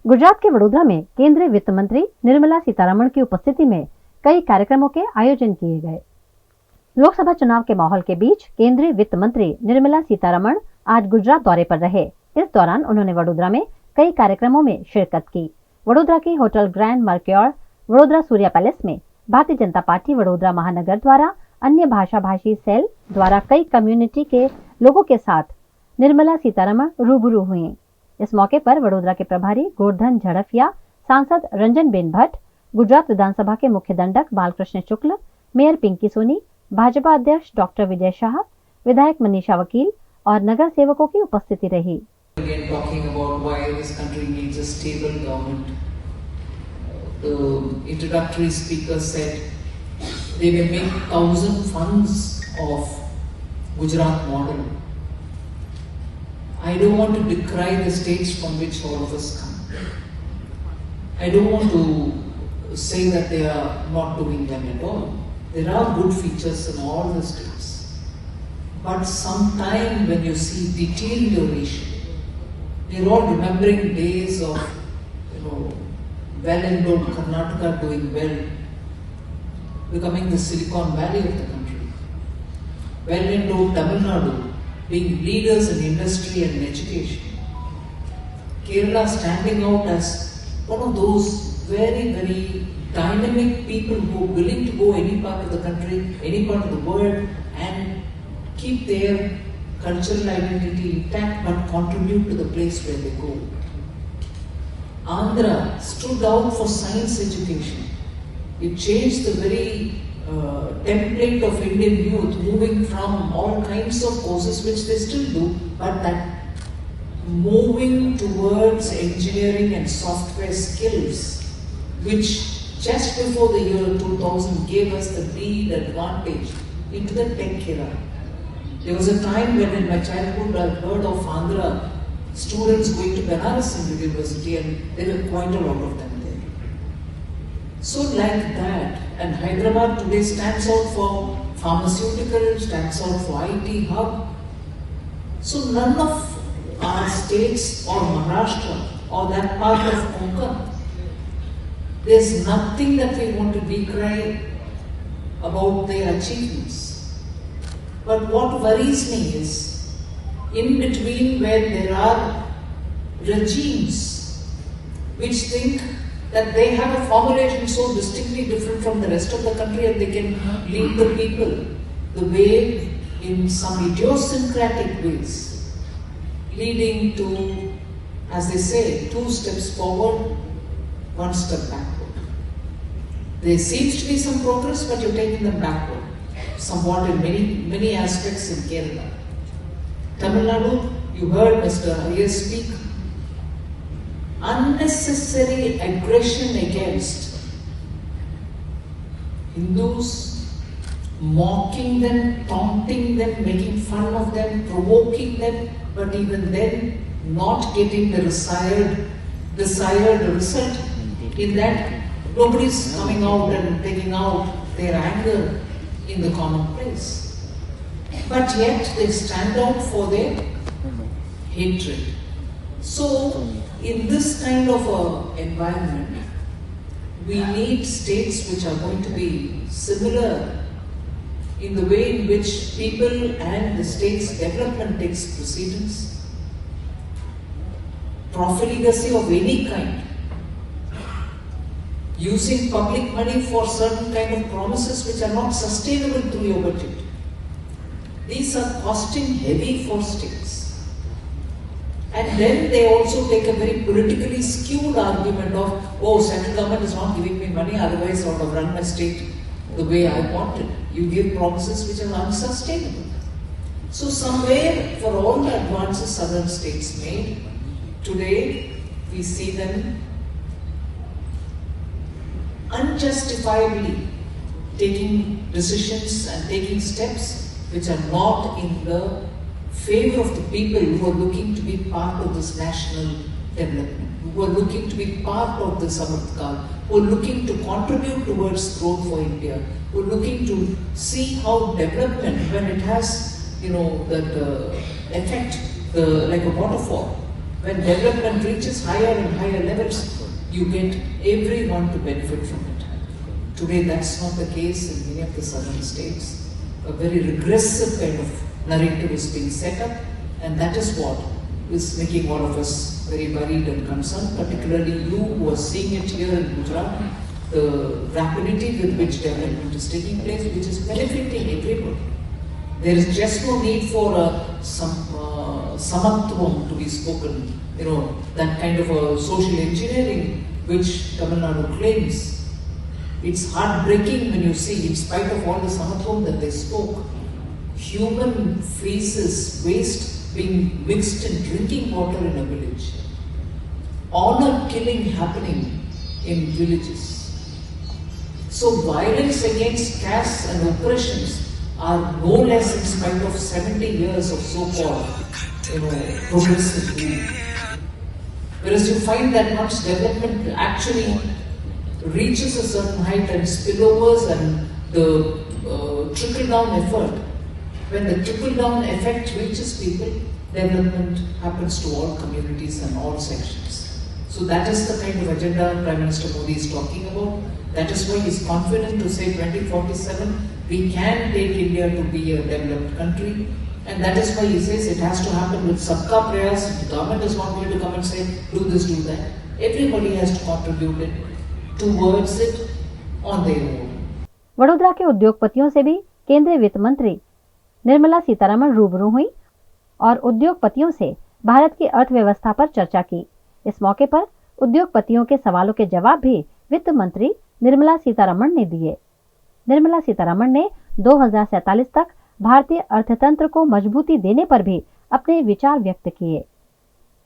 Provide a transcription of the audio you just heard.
गुजरात के वडोदरा में केंद्रीय वित्त मंत्री निर्मला सीतारमण की उपस्थिति में कई कार्यक्रमों के आयोजन किए गए। लोकसभा चुनाव के माहौल के बीच केंद्रीय वित्त मंत्री निर्मला सीतारमण आज गुजरात दौरे पर रहे। इस दौरान उन्होंने वडोदरा में कई कार्यक्रमों में शिरकत की। वडोदरा की hotel grand Mercure Vadodara Surya palace में भारतीय जनता पार्टी वडोदरा महानगर द्वारा अन्य भाषा भाषी सेल द्वारा कई कम्युनिटी के लोगों के साथ निर्मला सीतारमण रूबरू हुई। इस मौके पर वडोदरा के प्रभारी गोवर्धन झड़फिया, सांसद रंजनबेन भट्ट, गुजरात विधानसभा के मुख्य दंडक बालकृष्ण शुक्ल, मेयर पिंकी सोनी, भाजपा अध्यक्ष डॉक्टर विजय शाह, विधायक मनीषा वकील और नगर सेवकों की उपस्थिति रही। I don't want to decry the states from which all of us come. I don't want to say that they are not doing them at all. There are good features in all the states. But sometime when you see deterioration, we're all remembering days of, well-endowed Karnataka doing well, becoming the Silicon Valley of the country. Well-endowed Tamil Nadu being leaders in industry and education. Kerala standing out as one of those very, very dynamic people who are willing to go any part of the country, any part of the world and keep their cultural identity intact but contribute to the place where they go. Andhra stood out for science education. It changed the very template of Indian youth, moving from all kinds of courses which they still do, but that moving towards engineering and software skills, which just before the year 2000 gave us the lead advantage into the tech era. There was a time when in my childhood I heard of Andhra students going to Banaras University, and there were quite a lot of them there. So like that, and Hyderabad today stands out for pharmaceutical, stands out for IT hub. So none of our states or Maharashtra or that part of Konkan, there's nothing that we want to decry about their achievements. But what worries me is, in between where there are regimes which think that they have a formulation so distinctly different from the rest of the country and they can lead the people the way in some idiosyncratic ways, leading to, as they say, 2 steps forward, 1 step backward. There seems to be some progress, but you're taking them backward, somewhat in many aspects in Kerala. Tamil Nadu, you heard Mr. Iyer speak. Unnecessary aggression against Hindus, mocking them, taunting them, making fun of them, provoking them, but even then not getting the desired result. In that, nobody's coming out and taking out their anger in the common place. But yet they stand out for their hatred. So, in this kind of environment, we need states which are going to be similar in the way in which people and the state's development takes precedence. Profligacy of any kind, using public money for certain kind of promises which are not sustainable through your budget. These are costing heavy for states. And then they also take a very politically skewed argument of, central government is not giving me money, otherwise I would have run my state the way I wanted. You give promises which are unsustainable. So somewhere, for all the advances southern states made, today we see them unjustifiably taking decisions and taking steps which are not in the favor of the people who are looking to be part of this national development, who are looking to be part of the Samarthkal, who are looking to contribute towards growth for India, who are looking to see how development, when it has, that effect, like a waterfall, When development reaches higher and higher levels, you get everyone to benefit from it. Today, that's not the case in many of the southern states. A very regressive kind of narrative is being set up, and that is what is making all of us very worried and concerned, particularly you who are seeing it here in Gujarat, the rapidity with which development is taking place, which is benefiting everybody. There is just no need for samatvam to be spoken, that kind of a social engineering which Tamil Nadu claims. It's heartbreaking when you see, in spite of all the samatvam that they spoke, human feces, waste being mixed in drinking water in a village. Honor killing happening in villages. So violence against castes and oppressions are no less in spite of 70 years of so-called, progressive rule. Whereas you find that once development actually reaches a certain height and spillovers and the trickle-down effort, when the trickle-down effect reaches people, development happens to all communities and all sections. So that is the kind of agenda Prime Minister Modi is talking about. That is why he is confident to say 2047, we can take India to be a developed country. And that is why he says it has to happen with Sabka Prayas. The government is not going to come and say, do this, do that. Everybody has to contribute it towards it on their own. Vadodara के उद्योगपतियों से भी केंद्रीय वित्त मंत्री निर्मला सीतारमण रूबरू हुई और उद्योगपतियों से भारत की अर्थव्यवस्था पर चर्चा की। इस मौके पर उद्योगपतियों के सवालों के जवाब भी वित्त मंत्री निर्मला सीतारमण ने दिए। निर्मला सीतारमण ने 2047 तक भारतीय अर्थतंत्र को मजबूती देने पर भी अपने विचार व्यक्त किए।